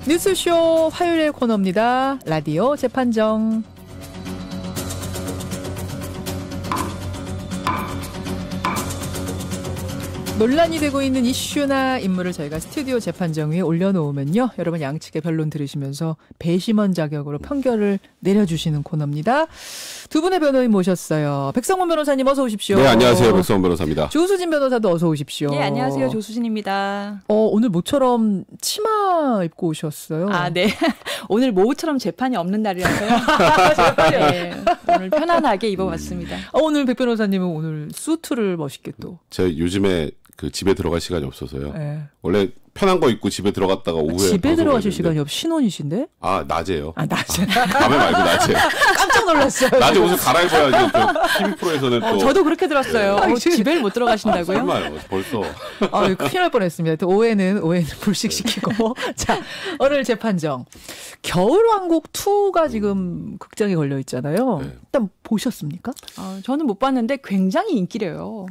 뉴스쇼 화요일의 코너입니다. 라디오 재판정. 논란이 되고 있는 이슈나 인물을 저희가 스튜디오 재판정 위에 올려놓으면요. 여러분 양측의 변론 들으시면서 배심원 자격으로 판결을 내려주시는 코너입니다. 두 분의 변호인 모셨어요. 백성원 변호사님 어서 오십시오. 네, 안녕하세요. 백성원 변호사입니다. 조수진 변호사도 어서 오십시오. 네, 안녕하세요. 조수진입니다. 오늘 모처럼 치마 입고 오셨어요. 아, 네. 오늘 모처럼 재판이 없는 날이라서요. 네, 오늘 편안하게 입어봤습니다. 오늘 백 변호사님은 오늘 수트를 멋있게 또. 제가 요즘에 그 집에 들어갈 시간이 없어서요. 네. 원래 편한 거 입고 집에 들어갔다가 오후에 집에 들어가실 시간이 없 신혼이신데? 아, 낮에요. 아, 낮에. 밤에 말고 낮에. 깜짝 놀랐어요. 낮에 옷을 갈아입어야지. 또 TV 프로에서는 또. 저도 그렇게 들었어요. 집에 못 들어가시다고요? 설마요. 벌써. 큰일 날 뻔했습니다. 또 오해는 불식시키고. 자, 오늘 재판정. 겨울왕국 2가 지금 극장에 걸려 있잖아요. 네. 일단 보셨습니까? 저는 못 봤는데 굉장히 인기래요.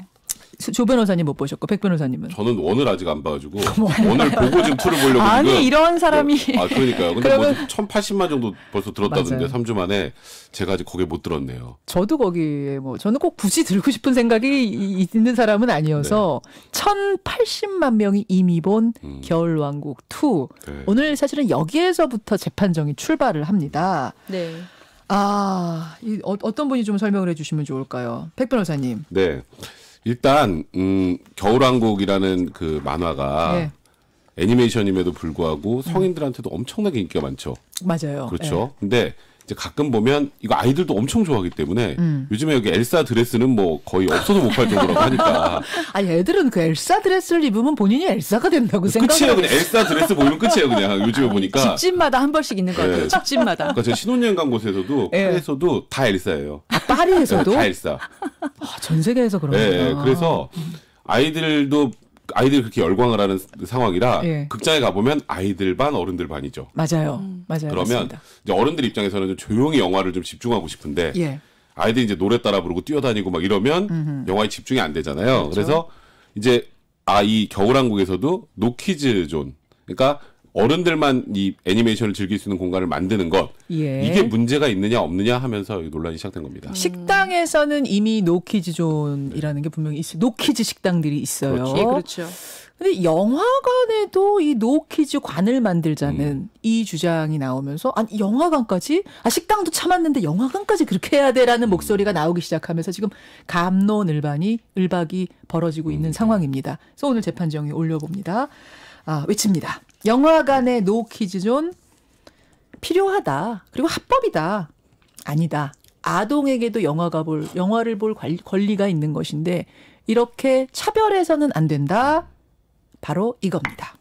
조 변호사님 못 보셨고 백 변호사님은? 저는 원을 아직 안 봐가지고 원을 보고 지금 투를 보려고. 아니 지금. 이런 사람이. 아, 그러니까요. 근데 그러면... 뭐 1,080만 정도 벌써 들었다던데 맞아요. 3주 만에 제가 아직 거기에 못 들었네요. 저도 거기에 저는 꼭 굳이 들고 싶은 생각이 있는 사람은 아니어서 네. 1,080만 명이 이미 본 겨울왕국 2. 네. 오늘 사실은 여기에서부터 재판정이 출발을 합니다. 네. 어떤 분이 좀 설명을 해주시면 좋을까요? 백 변호사님. 네. 일단 겨울왕국이라는 그 만화가 네. 애니메이션임에도 불구하고 성인들한테도 엄청나게 인기가 많죠. 맞아요. 그렇죠. 네. 근데 이제 가끔 보면 이거 아이들도 엄청 좋아하기 때문에 요즘에 여기 엘사 드레스는 뭐 거의 없어도 못 팔 정도라고 하니까. 아니 애들은 그 엘사 드레스를 입으면 본인이 엘사가 된다고 생각해요. 끝이에요. 그냥 엘사 드레스 보이면 끝이에요. 그냥 요즘에 보니까. 집집마다 한 벌씩 있는 것 같아요. 네. 집집마다. 그러니까 제가 신혼여행 간 곳에서도 네. 파리에서도 다 엘사예요. 아, 파리에서도? 네, 다 엘사. 전 세계에서 그런 거예요. 네, 그래서 아이들이 그렇게 열광을 하는 상황이라 예. 극장에 가보면 아이들 반 어른들 반이죠. 맞아요. 맞아요. 그러면 맞습니다. 이제 어른들 입장에서는 좀 조용히 영화를 좀 집중하고 싶은데 예. 아이들이 이제 노래 따라 부르고 뛰어다니고 막 이러면 영화에 집중이 안 되잖아요. 그렇죠. 그래서 이제 이 겨울왕국에서도 노키즈 존, 그러니까 어른들만 이 애니메이션을 즐길 수 있는 공간을 만드는 것. 예. 이게 문제가 있느냐 없느냐 하면서 논란이 시작된 겁니다. 식당에서는 이미 노키즈 존이라는 게 분명히 있어요. 노키즈 식당들이 있어요. 그렇죠. 예, 그렇죠. 근데 영화관에도 이 노키즈 관을 만들자는 이 주장이 나오면서 아니 영화관까지? 식당도 참았는데 영화관까지 그렇게 해야 돼라는 목소리가 나오기 시작하면서 지금 갑론을박이 벌어지고 있는 상황입니다. 그래서 오늘 재판정에 올려봅니다. 외칩니다. 영화관의 노키즈존 필요하다. 그리고 합법이다. 아니다. 아동에게도 영화를 볼 권리가 있는 것인데 이렇게 차별해서는 안 된다. 바로 이겁니다.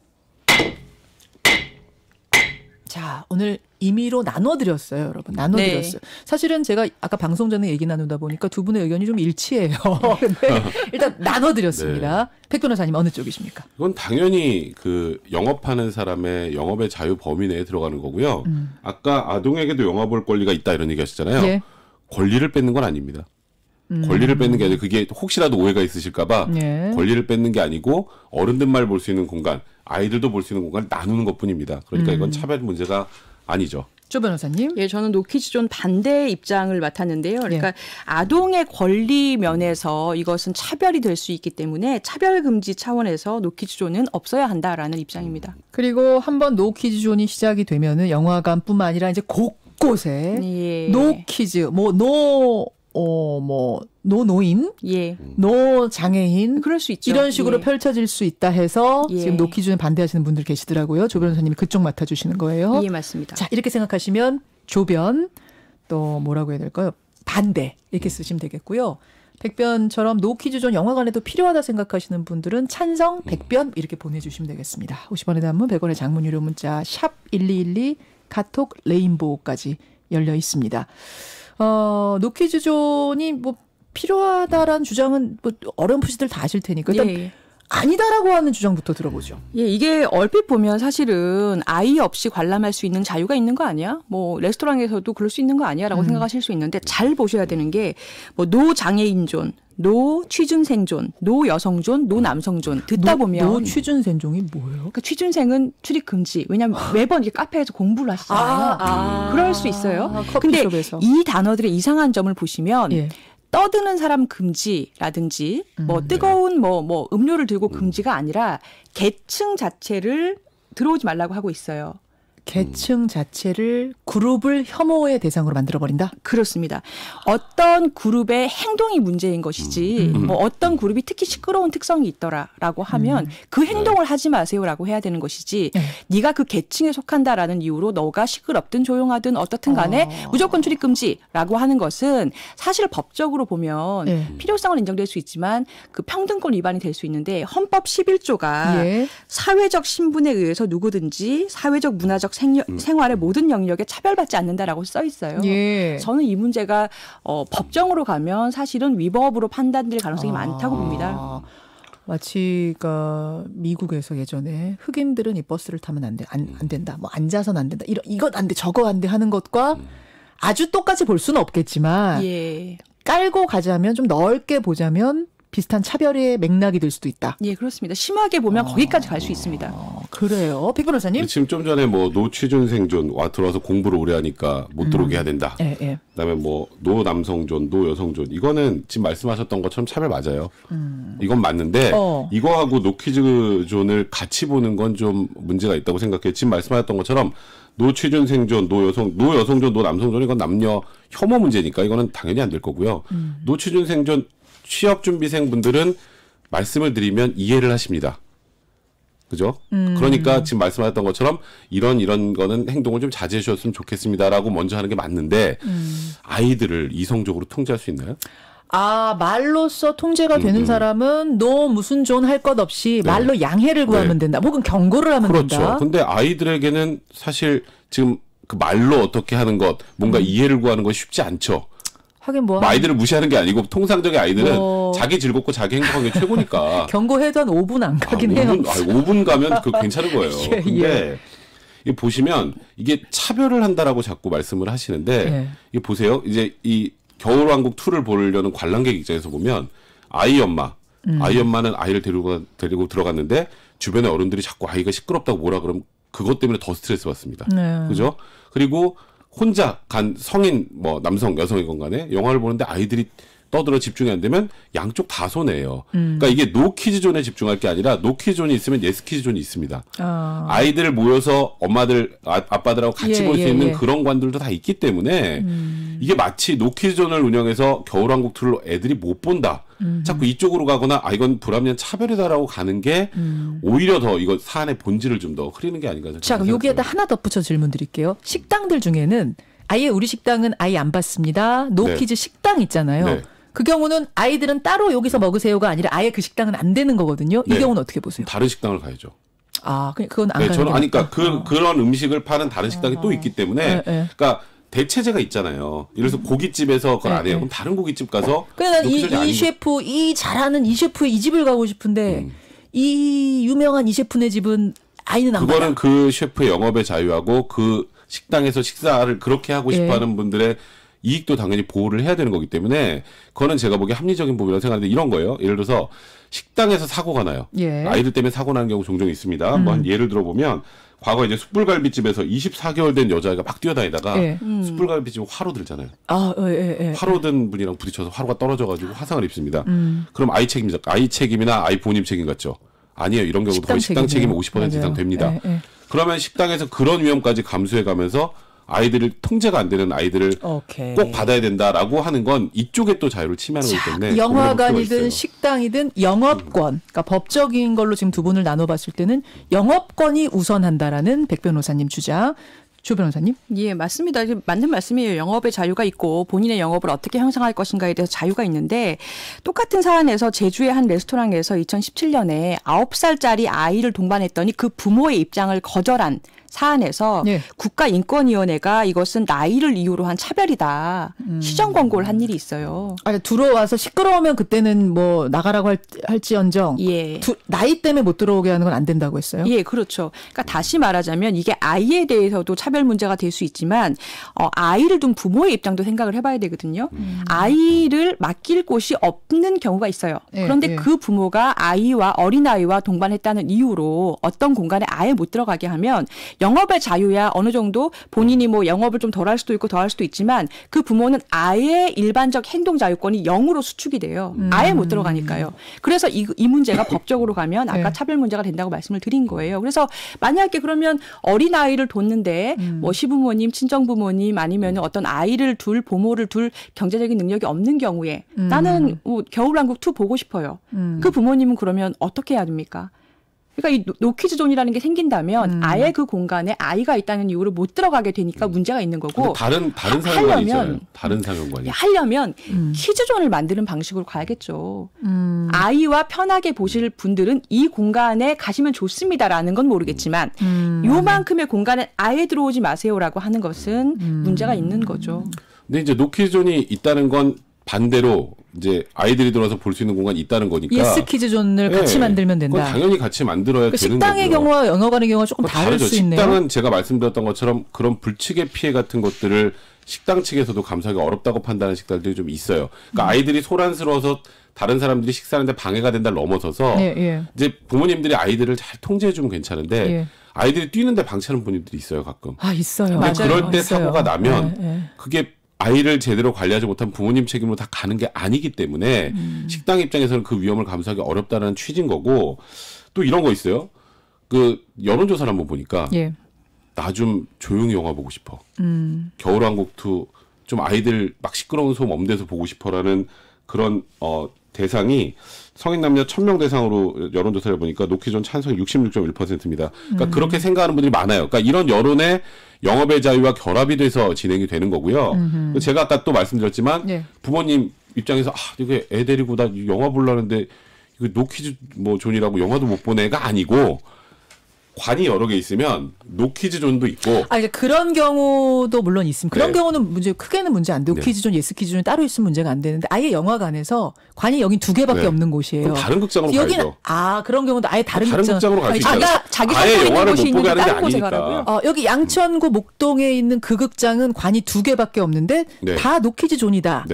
자, 오늘 임의로 나눠드렸어요, 여러분. 나눠드렸어요. 네. 사실은 제가 아까 방송 전에 얘기 나누다 보니까 두 분의 의견이 좀 일치해요. 근데 일단 나눠드렸습니다. 네. 백 변호사님 어느 쪽이십니까? 이건 당연히 그 영업하는 사람의 영업의 자유 범위 내에 들어가는 거고요. 아까 아동에게도 영화 볼 권리가 있다 이런 얘기 하셨잖아요. 네. 권리를 뺏는 건 아닙니다. 권리를 뺏는 게 아니라 그게 혹시라도 오해가 있으실까봐 네. 권리를 뺏는 게 아니고 어른들만 볼 수 있는 공간, 아이들도 볼 수 있는 공간을 나누는 것뿐입니다. 그러니까 이건 차별 문제가 아니죠. 조 변호사님. 예, 저는 노키즈존 반대 입장을 맡았는데요. 그러니까 아동의 권리 면에서 이것은 차별이 될 수 있기 때문에 차별 금지 차원에서 노키즈존은 없어야 한다라는 입장입니다. 그리고 한번 노키즈존이 시작이 되면은 영화관뿐만 아니라 이제 곳곳에 노키즈, 노노인, 노장애인, 그럴 수 있죠. 이런 식으로 펼쳐질 수 있다 해서 지금 노키즈존에 반대하시는 분들 계시더라고요. 조 변호사님이 그쪽 맡아주시는 거예요. 예, 맞습니다. 자, 이렇게 생각하시면 조변, 또 뭐라고 해야 될까요? 반대 이렇게 쓰시면 되겠고요. 백변처럼 노키즈존 영화관에도 필요하다 생각하시는 분들은 찬성, 백변 이렇게 보내주시면 되겠습니다. 50원의 단문, 100원의 장문 유료 문자 샵 1212 카톡 레인보우까지 열려 있습니다. 노키즈존이 필요하다라는 주장은 어렴풋이들 다 아실 테니까 일단 아니다라고 하는 주장부터 들어보죠. 예, 이게 얼핏 보면 사실은 아이 없이 관람할 수 있는 자유가 있는 거 아니야? 뭐 레스토랑에서도 그럴 수 있는 거 아니야라고 생각하실 수 있는데 잘 보셔야 되는 게 뭐 노장애인존, 노취준생존, 노여성존, 노남성존 듣다 보면 노취준생존이 뭐예요? 그러니까 취준생은 출입 금지. 왜냐하면 매번 이렇게 카페에서 공부를 하시잖아요. 그럴 수 있어요. 근데 이 단어들의 이상한 점을 보시면 예. 떠드는 사람 금지라든지 뭐 뜨거운 뭐 음료를 들고 금지가 아니라 계층 자체를 들어오지 말라고 하고 있어요. 계층 자체를 그룹을 혐오의 대상으로 만들어버린다? 그렇습니다. 어떤 그룹의 행동이 문제인 것이지 뭐 어떤 그룹이 특히 시끄러운 특성이 있더라라고 하면 그 행동을 하지 마세요라고 해야 되는 것이지 네가 그 계층에 속한다라는 이유로 너가 시끄럽든 조용하든 어떻든 간에 무조건 출입 금지라고 하는 것은 사실 법적으로 보면 필요성은 인정될 수 있지만 그 평등권 위반이 될 수 있는데 헌법 11조가 사회적 신분에 의해서 누구든지 사회적 문화적 생활의 모든 영역에 차별받지 않는다라고 써 있어요. 예. 저는 이 문제가 법정으로 가면 사실은 위법으로 판단될 가능성이 많다고 봅니다. 마치 미국에서 예전에 흑인들은 이 버스를 타면 안 된다. 뭐 앉아서는 안 된다. 이것 안 돼, 저거 안 돼 하는 것과 아주 똑같이 볼 수는 없겠지만 예. 깔고 가자면 좀 넓게 보자면 비슷한 차별의 맥락이 될 수도 있다. 예, 그렇습니다. 심하게 보면 거기까지 갈 수 있습니다. 그래요. 백 변호사님. 지금 좀 전에 뭐 노취준생존 들어와서 공부를 오래 하니까 못 들어오게 해야 된다. 그다음에 뭐 노남성존, 노여성존 이거는 지금 말씀하셨던 것처럼 차별 맞아요. 이건 맞는데 이거하고 노퀴즈존을 같이 보는 건 좀 문제가 있다고 생각해요. 지금 말씀하셨던 것처럼 노취준생존, 노여성존, 노남성존 이건 남녀 혐오 문제니까 이거는 당연히 안 될 거고요. 노취준생존 취업준비생분들은 말씀을 드리면 이해를 하십니다. 그죠? 그러니까 지금 말씀하셨던 것처럼 이런 거는 행동을 좀 자제해 주셨으면 좋겠습니다라고 먼저 하는 게 맞는데 아이들을 이성적으로 통제할 수 있나요? 말로써 통제가 되는 사람은 너 무슨 존 할 것 없이 말로 양해를 구하면 된다. 혹은 경고를 하면 된다. 그렇죠. 근데 아이들에게는 사실 지금 그 말로 어떻게 하는 것, 뭔가 이해를 구하는 건 쉽지 않죠. 하긴 아이들을 무시하는 게 아니고 통상적인 아이들은 자기 즐겁고 자기 행복한 게 최고니까. 경고해도 한 5분 안 가긴 해요. 5분 가면 괜찮은 거예요. 근데 보시면 이게 차별을 한다라고 자꾸 말씀을 하시는데 이게 보세요. 이제 이 겨울왕국 2를 보려는 관람객 입장에서 보면 아이 엄마는 아이를 데리고 들어갔는데 주변의 어른들이 자꾸 아이가 시끄럽다고 뭐라 그러면 그것 때문에 더 스트레스 받습니다. 그죠? 그리고 혼자 간 성인 남성 여성이건 간에 영화를 보는데 아이들이 떠들어 집중이 안 되면 양쪽 다 손해예요. 그러니까 이게 노키즈존에 집중할 게 아니라 노키즈존이 있으면 예스키즈존이 있습니다. 아이들 모여서 엄마들 아빠들하고 같이 볼 수 있는 그런 관들도 다 있기 때문에 이게 마치 노키즈존을 운영해서 겨울왕국 2를 애들이 못 본다. 자꾸 이쪽으로 가거나 이건 불합리한 차별이다라고 가는 게 오히려 더 이거 사안의 본질을 좀 더 흐리는 게 아닌가. 자, 그럼 여기에다 하나 덧붙여 질문 드릴게요. 식당들 중에는 아예 우리 식당은 아예 안 받습니다. 노키즈 식당 있잖아요. 그 경우는 아이들은 따로 여기서 먹으세요가 아니라 아예 그 식당은 안 되는 거거든요. 이 경우는 어떻게 보세요? 다른 식당을 가야죠. 그건 안 가는 저는 그러니까 그런 음식을 파는 다른 식당이 또 있기 때문에 그러니까 대체제가 있잖아요. 예를 들어서 고깃집에서 그걸 안 해요. 그럼 다른 고깃집 가서 그러니까 이 셰프, 잘하는 이 셰프의 이 집을 가고 싶은데 이 유명한 이 셰프네 집은 아이는 안 그거는 그 셰프의 영업의 자유하고 그 식당에서 식사를 그렇게 하고 싶어하는 분들의 이익도 당연히 보호를 해야 되는 거기 때문에 그거는 제가 보기에 합리적인 부분이라고 생각하는데 이런 거예요. 예를 들어서 식당에서 사고가 나요. 아이들 때문에 사고 나는 경우 종종 있습니다. 뭐 예를 들어보면 과거 이제 숯불갈비집에서 24개월 된 여자아이가 막 뛰어다니다가 숯불갈비집 화로 들잖아요. 화로 든 분이랑 부딪혀서 화로가 떨어져가지고 화상을 입습니다. 그럼 아이 책임이나 아이 부모님 책임 같죠? 아니에요. 이런 경우도 거의 식당 책임이 50% 이상 됩니다. 그러면 식당에서 그런 위험까지 감수해가면서 아이들을 통제가 안 되는 아이들을 꼭 받아야 된다라고 하는 건 이쪽에 또 자유를 침해하는 거기 때문에 영화관이든 식당이든 영업권, 그러니까 법적인 걸로 지금 두 분을 나눠봤을 때는 영업권이 우선한다라는 백 변호사님 주장. 조 변호사님? 예, 맞습니다. 맞는 말씀이에요. 영업의 자유가 있고 본인의 영업을 어떻게 형성할 것인가에 대해서 자유가 있는데 똑같은 사안에서 제주의 한 레스토랑에서 2017년에 9살짜리 아이를 동반했더니 그 부모의 입장을 거절한 사안에서 네. 국가인권위원회가 이것은 나이를 이유로 한 차별이다. 시정 권고를 한 일이 있어요. 아니, 들어와서 시끄러우면 그때는 뭐 나가라고 할지언정 예. 나이 때문에 못 들어오게 하는 건 안 된다고 했어요? 예, 그렇죠. 그러니까 다시 말하자면 이게 아이에 대해서도 차별 문제가 될 수 있지만 아이를 둔 부모의 입장도 생각을 해봐야 되거든요. 아이를 맡길 곳이 없는 경우가 있어요. 그런데 그 부모가 아이와 어린아이와 동반했다는 이유로 어떤 공간에 아예 못 들어가게 하면 영업의 자유야 어느 정도 본인이 뭐 영업을 좀 덜 할 수도 있고 더 할 수도 있지만 그 부모는 아예 일반적 행동 자유권이 0으로 수축이 돼요. 아예 못 들어가니까요. 그래서 이 문제가 법적으로 가면 아까 차별 문제가 된다고 말씀을 드린 거예요. 그래서 만약에 그러면 어린아이를 뒀는데 뭐 시부모님, 친정부모님 아니면 어떤 아이를 둘 부모를 둘 경제적인 능력이 없는 경우에 나는 뭐 겨울왕국 2 보고 싶어요. 그 부모님은 그러면 어떻게 해야 됩니까? 그러니까 이 노키즈존이라는 게 생긴다면 아예 그 공간에 아이가 있다는 이유로 못 들어가게 되니까 문제가 있는 거고. 다른 상용관이 있잖아요. 다른 상용관이. 하려면 키즈존을 만드는 방식으로 가야겠죠. 아이와 편하게 보실 분들은 이 공간에 가시면 좋습니다라는 건 모르겠지만 요만큼의 공간에 아예 들어오지 마세요라고 하는 것은 문제가 있는 거죠. 근데 이제 노키즈존이 있다는 건 반대로 이제 아이들이 들어와서 볼 수 있는 공간이 있다는 거니까 예스 키즈존을 같이 만들면 된다. 당연히 같이 만들어야 되는 거죠. 식당의 경우와 영화관의 경우가 조금 다를 수 있네요. 식당은 제가 말씀드렸던 것처럼 그런 불치의 피해 같은 것들을 식당 측에서도 감수하기 어렵다고 판단하는 식당들이 좀 있어요. 그러니까 아이들이 소란스러워서 다른 사람들이 식사하는데 방해가 된다를 넘어서서 이제 부모님들이 아이들을 잘 통제해주면 괜찮은데 아이들이 뛰는데 방치하는 분들이 있어요, 가끔. 아, 있어요. 근데 그럴 때 사고가 나면 그게 아이를 제대로 관리하지 못한 부모님 책임으로 다 가는 게 아니기 때문에 식당 입장에서는 그 위험을 감수하기 어렵다는 취지인 거고 또 이런 거 있어요. 그 여론조사를 한번 보니까 나 좀 조용히 영화 보고 싶어. 겨울왕국 2 좀 아이들 막 시끄러운 소음 없는 데서 보고 싶어라는 그런 대상이 성인 남녀 1000명 대상으로 여론조사를 보니까 노키존 찬성 66.1%입니다. 그러니까 그렇게 생각하는 분들이 많아요. 그러니까 이런 여론에 영업의 자유와 결합이 돼서 진행이 되는 거고요. 제가 아까 또 말씀드렸지만 부모님 입장에서 이게 애 데리고 나 영화 보려는데 이거 노키즈 뭐 존이라고 영화도 못 보는 애가 아니고 관이 여러 개 있으면 노키즈 존도 있고. 이제 그런 경우도 물론 있습니다. 그런 경우는 크게는 문제 안 돼요. 노키즈 존, 예스 키즈 존이 따로 있으면 문제가 안 되는데 아예 영화관에서 관이 여기 2개밖에 없는 곳이에요. 그럼 다른 극장으로 가야죠. 그런 경우도 아예 다른 극장으로 갈 수 있어요. 자기 아예 영화를 못 보게 하는 게 다른 곳에 아니니까. 가라고요? 여기 양천구 목동에 있는 그 극장은 관이 2개밖에 없는데 다 노키즈 존이다.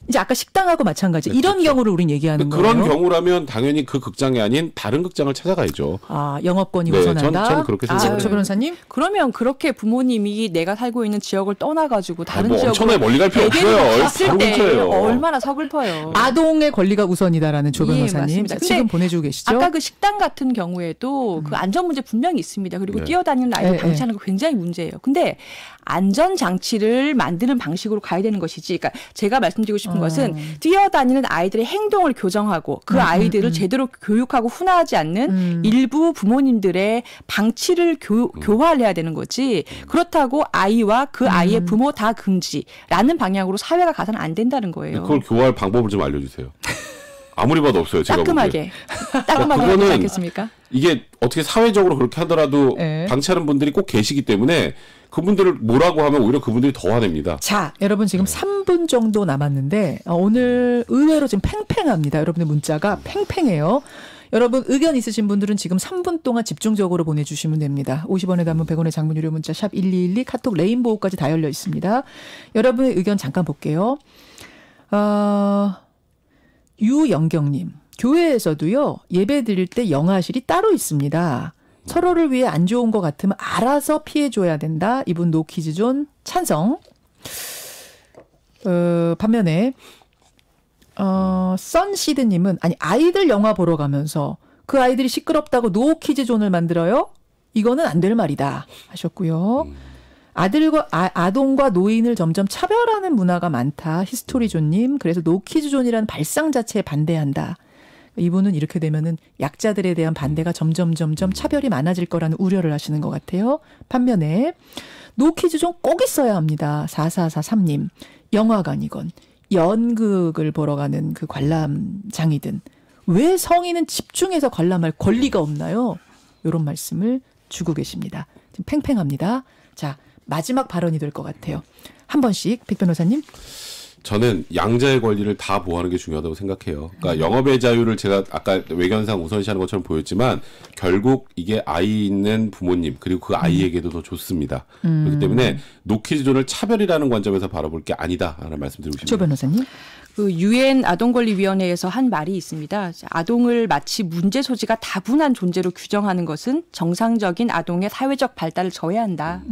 이제 아까 식당하고 마찬가지. 이런 그렇죠. 경우를 우린 얘기하는 거예요. 그런 경우라면 당연히 그 극장이 아닌 다른 극장을 찾아가야죠. 영업권이 우선한다. 저는 그렇게 생각해요. 조 변호사님? 그러면 그렇게 부모님이 내가 살고 있는 지역을 떠나가지고 다른 지역으로 엄청나게 멀리 갈 필요 없어요. 갔을 때 얼마나 서글퍼요. 아동의 권리가 우선이다라는 조 변호사님. 지금 보내주고 계시죠? 아까 그 식당 같은 경우에도 그 안전 문제 분명히 있습니다. 그리고 뛰어다니는 아이를 방치하는 거 굉장히 문제예요. 근데 안전장치를 만드는 방식으로 가야 되는 것이지. 그러니까 제가 말씀드리고 싶은 것은 뛰어다니는 아이들의 행동을 교정하고 그 아이들을 제대로 교육하고 훈화하지 않는 일부 부모님들의 방치를 교화를 해야 되는 거지. 그렇다고 아이와 그 아이의 부모 다 금지라는 방향으로 사회가 가서는 안 된다는 거예요. 그걸 교화할 방법을 좀 알려주세요. 아무리 봐도 없어요. 제가 따끔하게 하지 않겠습니까? 이게 어떻게 사회적으로 그렇게 하더라도 방치하는 분들이 꼭 계시기 때문에 그분들을 뭐라고 하면 오히려 그분들이 더 화냅니다. 자, 여러분 지금 3분 정도 남았는데 오늘 의외로 지금 팽팽합니다. 여러분의 문자가 팽팽해요. 여러분 의견 있으신 분들은 지금 3분 동안 집중적으로 보내주시면 됩니다. 50원의 단문 100원의 장문 유료 문자 샵 1212 카톡 레인보우까지 다 열려 있습니다. 여러분의 의견 잠깐 볼게요. 유영경님. 교회에서도요. 예배 드릴 때 영화실이 따로 있습니다. 서로를 위해 안 좋은 것 같으면 알아서 피해줘야 된다. 이분 노키즈존 찬성. 반면에 선시드님은 아이들 영화 보러 가면서 그 아이들이 시끄럽다고 노키즈존을 만들어요? 이거는 안 될 말이다 하셨고요. 아동과 노인을 점점 차별하는 문화가 많다. 히스토리존님. 그래서 노키즈존이라는 발상 자체에 반대한다. 이분은 이렇게 되면은 약자들에 대한 반대가 점점 차별이 많아질 거라는 우려를 하시는 것 같아요. 반면에 노키즈존 꼭 있어야 합니다. 4443님. 영화관이건 연극을 보러 가는 그 관람장이든 왜 성인은 집중해서 관람할 권리가 없나요? 이런 말씀을 주고 계십니다. 좀 팽팽합니다. 자, 마지막 발언이 될 것 같아요. 한 번씩 백 변호사님. 저는 양자의 권리를 다 보호하는 게 중요하다고 생각해요. 그러니까 영업의 자유를 제가 아까 외견상 우선시하는 것처럼 보였지만 결국 이게 아이 있는 부모님 그리고 그 아이에게도 더 좋습니다. 그렇기 때문에 노키즈존을 차별이라는 관점에서 바라볼 게 아니다라는 말씀드리고 싶습니다. 조 변호사님. 그 유엔 아동권리위원회에서 한 말이 있습니다. 아동을 마치 문제 소지가 다분한 존재로 규정하는 것은 정상적인 아동의 사회적 발달을 저해한다.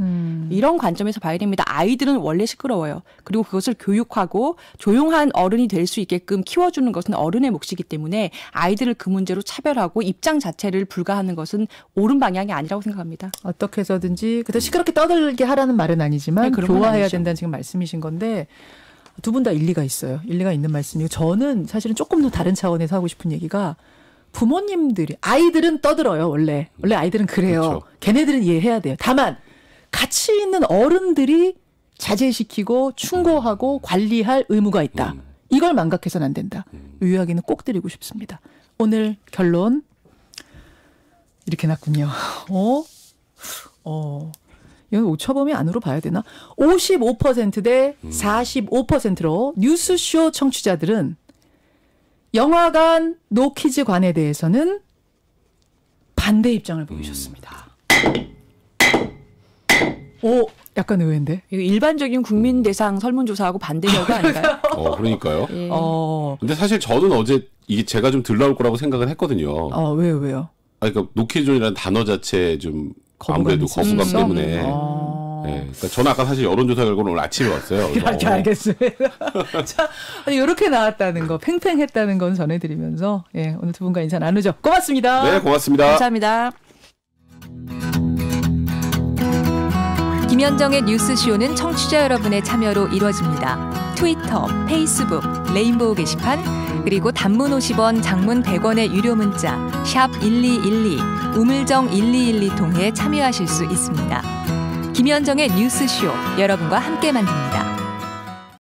이런 관점에서 봐야 됩니다. 아이들은 원래 시끄러워요. 그리고 그것을 교육하고 조용한 어른이 될 수 있게끔 키워주는 것은 어른의 몫이기 때문에 아이들을 그 문제로 차별하고 입장 자체를 불가하는 것은 옳은 방향이 아니라고 생각합니다. 어떻게 해서든지 그래도 시끄럽게 떠들게 하라는 말은 아니지만 네, 교화해야 된다는 지금 말씀이신 건데 두 분 다 일리가 있어요. 일리가 있는 말씀이고 저는 사실은 조금 더 다른 차원에서 하고 싶은 얘기가 부모님들이 아이들은 떠들어요. 원래 아이들은 그래요. 그렇죠. 걔네들은 이해해야 돼요. 다만 같이 있는 어른들이 자제시키고 충고하고 관리할 의무가 있다. 이걸 망각해서는 안 된다. 이 이야기는 꼭 드리고 싶습니다. 오늘 결론 이렇게 났군요. 이건 오차범위 안으로 봐야 되나? 55% 대 45%로 뉴스쇼 청취자들은 영화관 노키즈 관에 대해서는 반대 입장을 보이셨습니다. 약간 의외인데? 이거 일반적인 국민 대상 설문조사하고 반대 결과 아닌가요? 그러니까요. 예. 근데 사실 저는 어제 이게 제가 좀 덜 나올 거라고 생각을 했거든요. 왜요? 그러니까 노키즈존이라는 단어 자체에 좀 아무래도 거부감 때문에. 네, 그러니까 저는 아까 사실 여론조사 결과는 오늘 아침에 왔어요. 알겠습니다. 자, 이렇게 나왔다는 거, 팽팽했다는 건 전해드리면서 오늘 두 분과 인사 나누죠. 고맙습니다. 네, 고맙습니다. 감사합니다. 김현정의 뉴스쇼는 청취자 여러분의 참여로 이루어집니다. 트위터, 페이스북, 레인보우 게시판, 그리고 단문 50원, 장문 100원의 유료 문자 샵 1212, 우물정 1212 통해 참여하실 수 있습니다. 김현정의 뉴스쇼, 여러분과 함께 만듭니다.